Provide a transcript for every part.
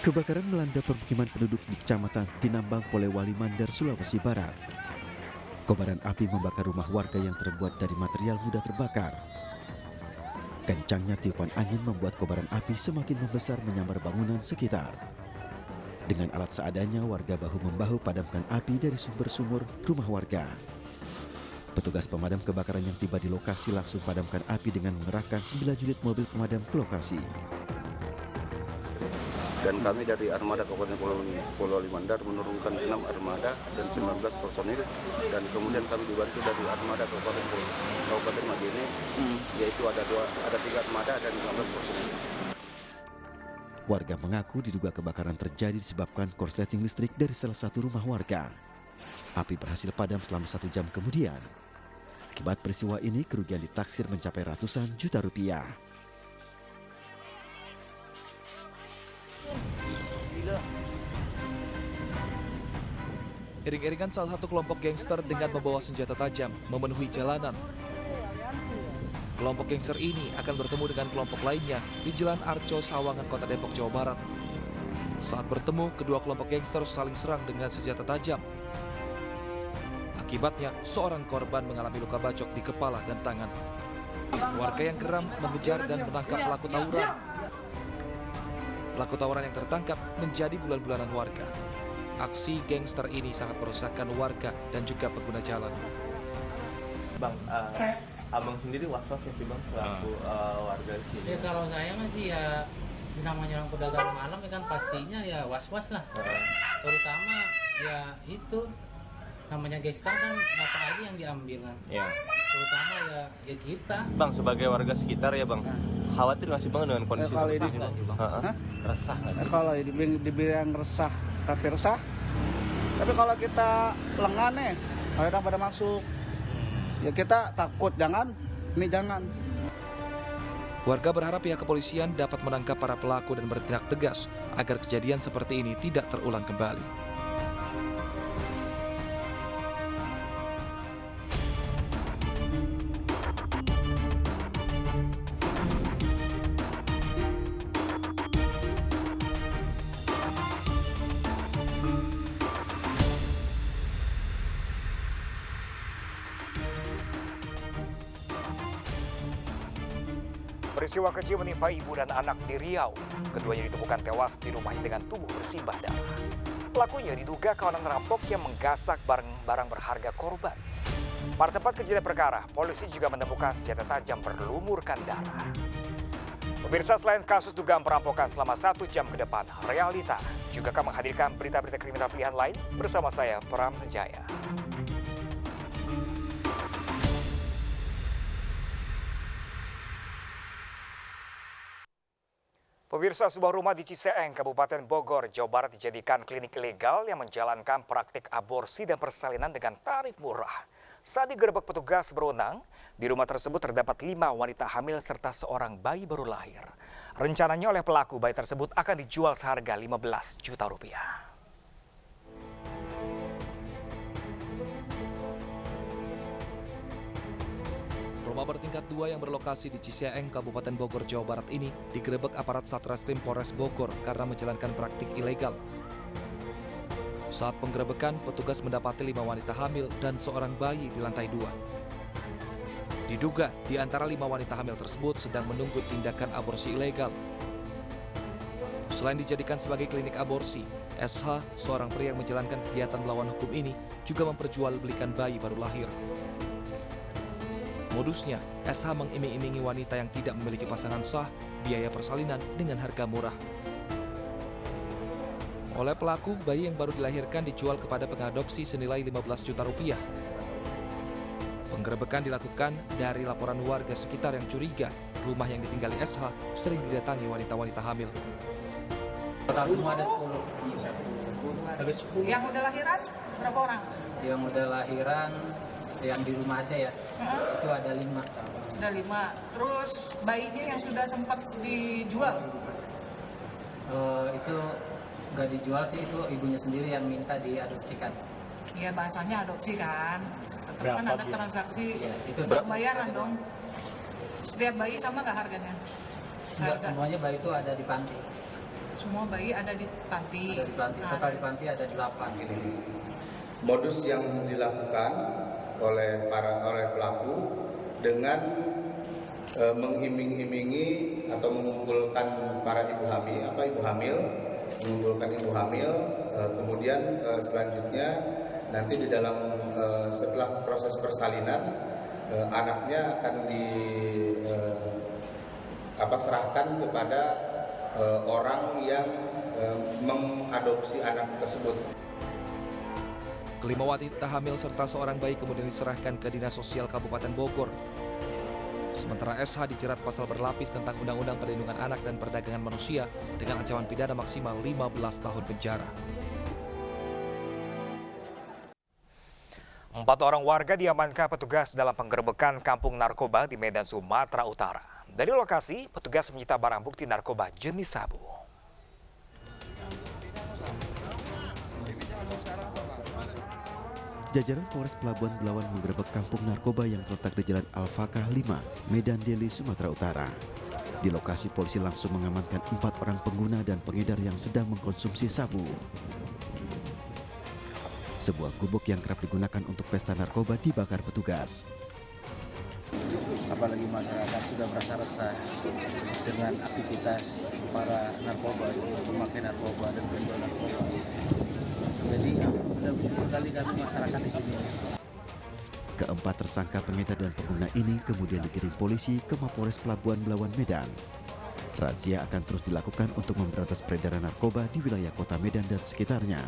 Kebakaran melanda permukiman penduduk di Kecamatan Tinambang, Polewali Mandar, Sulawesi Barat. Kobaran api membakar rumah warga yang terbuat dari material mudah terbakar. Kencangnya tiupan angin membuat kobaran api semakin membesar menyambar bangunan sekitar. Dengan alat seadanya, warga bahu-membahu padamkan api dari sumber-sumur rumah warga. Petugas pemadam kebakaran yang tiba di lokasi langsung padamkan api dengan mengerahkan 9 unit mobil pemadam ke lokasi. Dan kami dari Armada Kabupaten Polewali Mandar menurunkan 6 armada dan 19 personil, dan kemudian kami dibantu dari Armada Kabupaten Majene, yaitu ada 3 armada dan 15 personil. Warga mengaku diduga kebakaran terjadi disebabkan korsleting listrik dari salah satu rumah warga. Api berhasil padam selama 1 jam kemudian. Akibat peristiwa ini, kerugian ditaksir mencapai ratusan juta rupiah. Iring-iringan salah satu kelompok gangster dengan membawa senjata tajam memenuhi jalanan. Kelompok gangster ini akan bertemu dengan kelompok lainnya di Jalan Arco, Sawangan, Kota Depok, Jawa Barat. Saat bertemu, kedua kelompok gangster saling serang dengan senjata tajam. Akibatnya, seorang korban mengalami luka bacok di kepala dan tangan. Warga yang geram mengejar dan menangkap pelaku tawuran. Pelaku tawuran yang tertangkap menjadi bulan-bulanan warga. Aksi gangster ini sangat merusakkan warga dan juga pengguna jalan. Bang, abang sendiri was-was ya sih bang selaku warga di sini? Ya kalau saya masih ya namanya orang pedagang malam ya kan pastinya ya was-was lah. Terutama ya itu namanya gangster kan apa aja yang diambil kan. Ya. Terutama ya kita. Bang sebagai warga sekitar ya bang, khawatir nggak sih bang dengan kondisi seperti ini? Resah nggak sih? Kalau dibilang resah, tapi resah. Tapi kalau kita lengah nih, orang pada masuk, ya kita takut, jangan. Warga berharap pihak kepolisian dapat menangkap para pelaku dan bertindak tegas agar kejadian seperti ini tidak terulang kembali. Peristiwa keji menimpa ibu dan anak di Riau. Keduanya ditemukan tewas di rumahnya dengan tubuh bersimbah darah. Pelakunya diduga kawanan rampok yang menggasak barang-barang berharga korban. Pada tempat kejadian perkara, polisi juga menemukan senjata tajam berlumurkan darah. Pemirsa, selain kasus dugaan perampokan selama 1 jam ke depan, Realita juga akan menghadirkan berita-berita kriminal pilihan lain bersama saya, Pram Senjaya. Pemirsa, sebuah rumah di Ciseeng, Kabupaten Bogor, Jawa Barat dijadikan klinik ilegal yang menjalankan praktik aborsi dan persalinan dengan tarif murah. Saat digerebek petugas berwenang, di rumah tersebut terdapat 5 wanita hamil serta seorang bayi baru lahir. Rencananya oleh pelaku, bayi tersebut akan dijual seharga 15 juta rupiah. Rumah bertingkat 2 yang berlokasi di Ciseeng, Kabupaten Bogor, Jawa Barat ini digerebek aparat Satreskrim Polres Bogor karena menjalankan praktik ilegal. Saat penggerebekan, petugas mendapati 5 wanita hamil dan seorang bayi di lantai 2. Diduga di antara 5 wanita hamil tersebut sedang menunggu tindakan aborsi ilegal. Selain dijadikan sebagai klinik aborsi, SH, seorang pria yang menjalankan kegiatan melawan hukum ini, juga memperjualbelikan bayi baru lahir. Modusnya, SH mengiming-imingi wanita yang tidak memiliki pasangan sah biaya persalinan dengan harga murah. Oleh pelaku, bayi yang baru dilahirkan dijual kepada pengadopsi senilai 15 juta rupiah. Penggerebekan dilakukan dari laporan warga sekitar yang curiga rumah yang ditinggali SH sering didatangi wanita-wanita hamil. Semua ada 10. Ada 10. Yang udah lahiran berapa orang? Yang udah lahiran yang di rumah aja ya, itu ada 5. Ada 5. Terus bayinya yang sudah sempat dijual? Itu nggak dijual sih, itu ibunya sendiri yang minta diadopsikan. Iya, bahasanya adopsi kan. Tetap kan ada transaksi ya, itu bayaran dong. Setiap bayi sama nggak harganya? Enggak semuanya bayi itu ada di panti. Semua bayi ada di panti. Ada di panti. Total di panti ada 8 gitu. Modus yang dilakukan oleh pelaku dengan mengiming-imingi atau mengumpulkan para ibu hamil, kemudian selanjutnya nanti di dalam setelah proses persalinan anaknya akan serahkan kepada orang yang mengadopsi anak tersebut. Kelima wanita hamil serta seorang bayi kemudian diserahkan ke Dinas Sosial Kabupaten Bogor. Sementara SH dijerat pasal berlapis tentang Undang-Undang Perlindungan Anak dan Perdagangan Manusia dengan ancaman pidana maksimal 15 tahun penjara. 4 orang warga diamankan petugas dalam penggerebekan kampung narkoba di Medan, Sumatera Utara. Dari lokasi, petugas menyita barang bukti narkoba jenis sabu. Jajaran Polres Pelabuhan Belawan menggerebek kampung narkoba yang terletak di Jalan Al-Fakah 5, Medan Deli, Sumatera Utara. Di lokasi polisi langsung mengamankan 4 orang pengguna dan pengedar yang sedang mengkonsumsi sabu. Sebuah gubuk yang kerap digunakan untuk pesta narkoba dibakar petugas. Apalagi masyarakat sudah merasa resah dengan aktivitas para narkoba, pemakai narkoba dan penjual narkoba. Jadi sudah bersyukur kali kami masyarakat di sini. Keempat tersangka pengedar dan pengguna ini kemudian dikirim polisi ke Mapolres Pelabuhan Belawan Medan. Razia akan terus dilakukan untuk memberantas peredaran narkoba di wilayah kota Medan dan sekitarnya.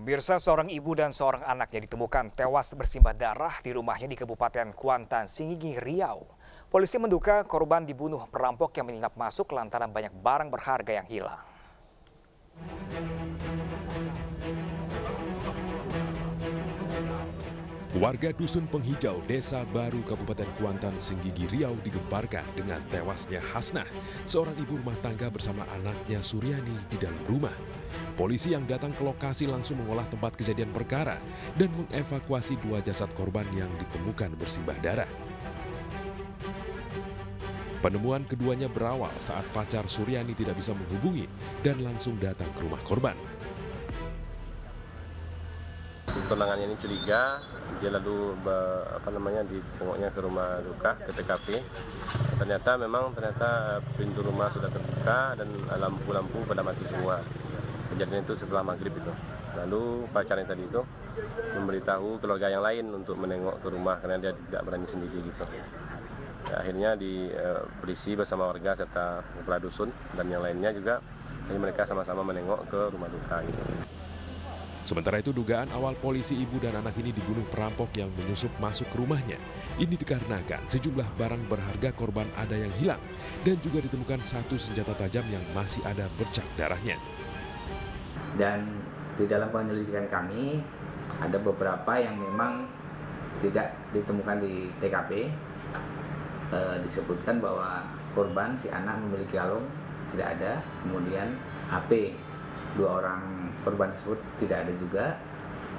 Pemirsa, seorang ibu dan seorang anak yang ditemukan tewas bersimbah darah di rumahnya di Kabupaten Kuantan, Singgigi, Riau. Polisi menduga korban dibunuh perampok yang menyelinap masuk lantaran banyak barang berharga yang hilang. Warga Dusun Penghijau, Desa Baru, Kabupaten Kuantan, Singgigi, Riau digemparkan dengan tewasnya Hasnah, seorang ibu rumah tangga bersama anaknya Suryani di dalam rumah. Polisi yang datang ke lokasi langsung mengolah tempat kejadian perkara dan mengevakuasi 2 jasad korban yang ditemukan bersimbah darah. Penemuan keduanya berawal saat pacar Suryani tidak bisa menghubungi dan langsung datang ke rumah korban. Tunangannya ini curiga, dia lalu ditengoknya ke rumah duka, ke TKP. Ternyata pintu rumah sudah terbuka dan lampu-lampu pada mati semua. Kejadian itu setelah maghrib itu. Lalu pacarnya tadi itu memberitahu keluarga yang lain untuk menengok ke rumah karena dia tidak berani sendiri gitu. Ya, akhirnya polisi bersama warga serta kepala dusun dan yang lainnya juga, mereka sama-sama menengok ke rumah duka gitu. Sementara itu dugaan awal polisi ibu dan anak ini dibunuh perampok yang menyusup masuk ke rumahnya. Ini dikarenakan sejumlah barang berharga korban ada yang hilang dan juga ditemukan 1 senjata tajam yang masih ada bercak darahnya. Dan di dalam penyelidikan kami ada beberapa yang memang tidak ditemukan di TKP. Disebutkan bahwa korban si anak memiliki kalung tidak ada, kemudian HP 2 orang korban tersebut tidak ada juga,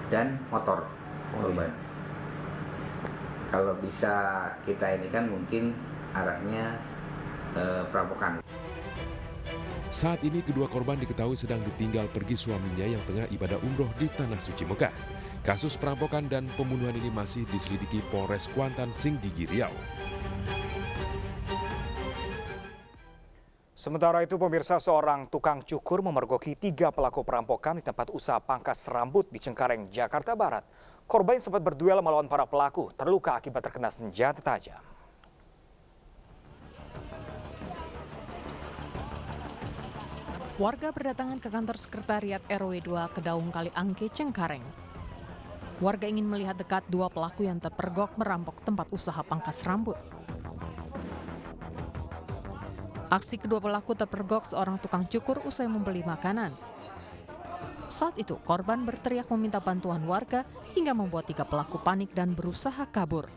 dan motor korban. Kalau bisa kita ini kan mungkin arahnya perampokan. Saat ini kedua korban diketahui sedang ditinggal pergi suaminya yang tengah ibadah umroh di Tanah Suci Mekah. Kasus perampokan dan pembunuhan ini masih diselidiki Polres Kuantan, Singgigi, Riau. Sementara itu, pemirsa, seorang tukang cukur memergoki 3 pelaku perampokan di tempat usaha pangkas rambut di Cengkareng, Jakarta Barat. Korban sempat berduel melawan para pelaku, terluka akibat terkena senjata tajam. Warga berdatangan ke kantor sekretariat RW 2 Kedaung Kaliangke, Cengkareng. Warga ingin melihat dekat 2 pelaku yang terpergok merampok tempat usaha pangkas rambut. Aksi kedua pelaku terpergok seorang tukang cukur usai membeli makanan. Saat itu, korban berteriak meminta bantuan warga hingga membuat 3 pelaku panik dan berusaha kabur.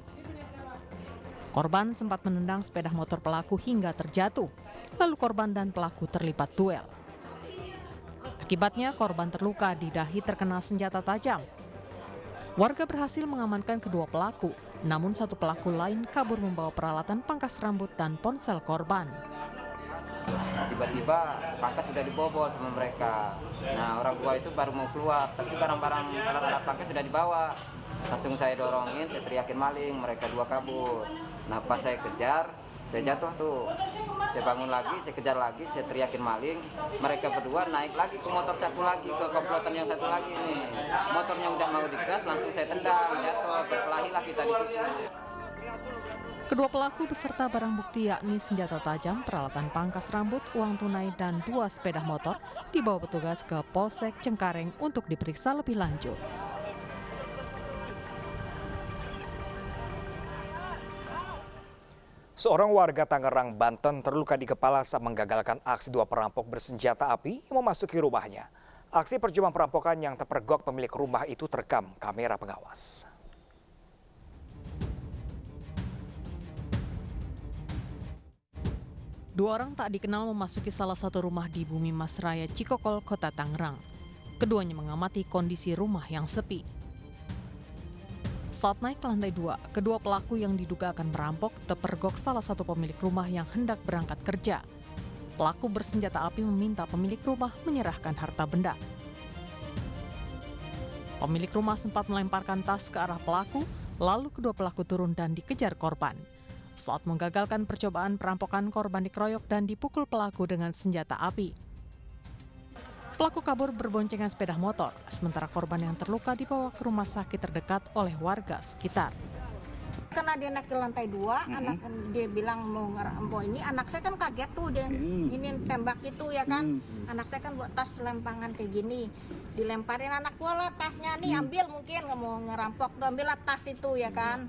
Korban sempat menendang sepeda motor pelaku hingga terjatuh, lalu korban dan pelaku terlibat duel. Akibatnya, korban terluka di dahi terkena senjata tajam. Warga berhasil mengamankan kedua pelaku, namun satu pelaku lain kabur membawa peralatan pangkas rambut dan ponsel korban. Tiba-tiba pangkas sudah dibobol sama mereka. Nah, orang tua itu baru mau keluar, tapi barang-barang alat-alat pangkas sudah dibawa. Langsung saya dorongin, saya teriakin maling, mereka 2 kabur. Nah, pas saya kejar, saya jatuh tuh. Saya bangun lagi, saya kejar lagi, saya teriakin maling. Mereka berdua naik lagi ke motor satu lagi, ke komplotan yang satu lagi nih. Motornya udah mau digas, langsung saya tendang, jatuh. Berkelahilah kita di situ. Kedua pelaku beserta barang bukti yakni senjata tajam, peralatan pangkas rambut, uang tunai, dan 2 sepeda motor dibawa petugas ke Polsek Cengkareng untuk diperiksa lebih lanjut. Seorang warga Tangerang, Banten terluka di kepala saat menggagalkan aksi 2 perampok bersenjata api yang memasuki rumahnya. Aksi percobaan perampokan yang terpergok pemilik rumah itu terekam kamera pengawas. Dua orang tak dikenal memasuki salah satu rumah di Bumi Mas Raya, Cikokol, Kota Tangerang. Keduanya mengamati kondisi rumah yang sepi. Saat naik ke lantai 2, kedua pelaku yang diduga akan merampok terpergok salah satu pemilik rumah yang hendak berangkat kerja. Pelaku bersenjata api meminta pemilik rumah menyerahkan harta benda. Pemilik rumah sempat melemparkan tas ke arah pelaku, lalu kedua pelaku turun dan dikejar korban. Saat menggagalkan percobaan perampokan, korban dikeroyok dan dipukul pelaku dengan senjata api. Pelaku kabur berboncengan sepeda motor, sementara korban yang terluka dibawa ke rumah sakit terdekat oleh warga sekitar. Karena dia naik ke lantai 2, anak dia bilang mau ngerampok ini, anak saya kan kaget tuh dia ini tembak itu ya kan. Anak saya kan buat tas lempangan kayak gini, dilemparin anak gua lah tasnya nih, ambil mungkin nggak mau ngerampok, tuh ambillah tas itu ya kan.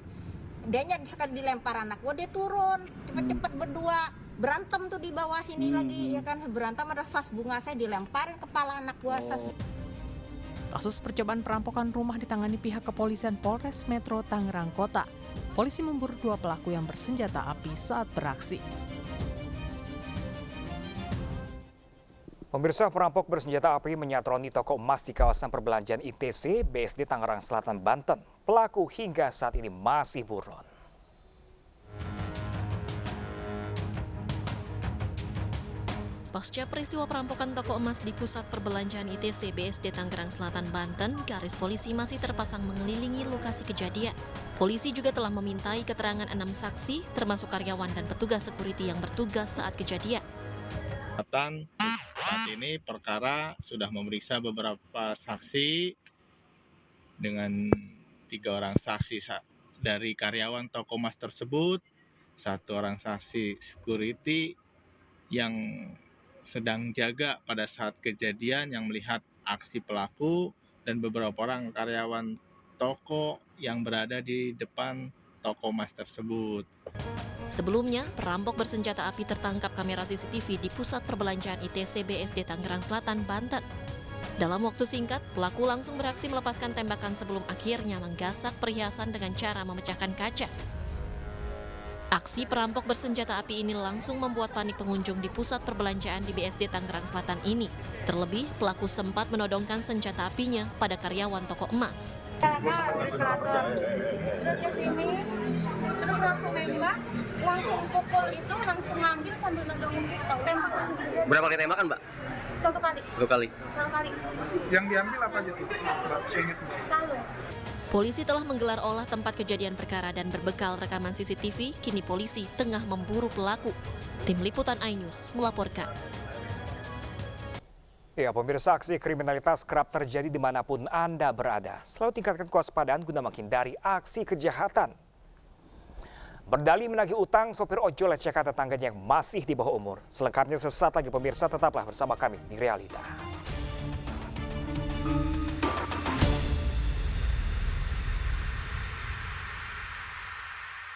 Dianya sekali dilempar anak gua, dia turun cepet-cepet berdua berantem tuh di bawah sini lagi ya kan, berantem ada vas bunga saya dilemparin kepala anak gua. Kasus percobaan perampokan rumah ditangani pihak kepolisian Polres Metro Tangerang Kota. Polisi memburu 2 pelaku yang bersenjata api saat beraksi. Pemirsa, perampok bersenjata api menyatroni toko emas di kawasan perbelanjaan ITC BSD Tangerang Selatan, Banten. Pelaku hingga saat ini masih buron. Pasca peristiwa perampokan toko emas di pusat perbelanjaan ITC BSD Tangerang Selatan, Banten, garis polisi masih terpasang mengelilingi lokasi kejadian. Polisi juga telah memintai keterangan 6 saksi, termasuk karyawan dan petugas security yang bertugas saat kejadian. Saat ini perkara sudah memeriksa beberapa saksi dengan 3 orang saksi dari karyawan toko emas tersebut, 1 orang saksi security yang sedang jaga pada saat kejadian yang melihat aksi pelaku, dan beberapa orang karyawan toko yang berada di depan toko emas tersebut. Sebelumnya, perampok bersenjata api tertangkap kamera CCTV di pusat perbelanjaan ITC BSD Tangerang Selatan, Banten. Dalam waktu singkat, pelaku langsung beraksi melepaskan tembakan sebelum akhirnya menggasak perhiasan dengan cara memecahkan kaca. Aksi perampok bersenjata api ini langsung membuat panik pengunjung di pusat perbelanjaan di BSD Tangerang Selatan ini. Terlebih, pelaku sempat menodongkan senjata apinya pada karyawan toko emas. Terus ke sini, terus langsung nembak, langsung pukul itu, langsung ngambil sambil nodongin pistol. Tembakan. Berapa kali tembakan, Mbak? 1 kali. 2 kali. 1 kali. Yang diambil apa aja tuh? Kalung. Polisi telah menggelar olah tempat kejadian perkara dan berbekal rekaman CCTV, kini polisi tengah memburu pelaku. Tim Liputan iNews melaporkan. Ya, pemirsa, aksi kriminalitas kerap terjadi dimanapun Anda berada. Selalu tingkatkan kewaspadaan guna menghindari aksi kejahatan. Berdalih menagih utang, sopir ojol lecehkan tetangganya yang masih di bawah umur. Selengkapnya sesaat lagi, pemirsa, tetaplah bersama kami di Realita.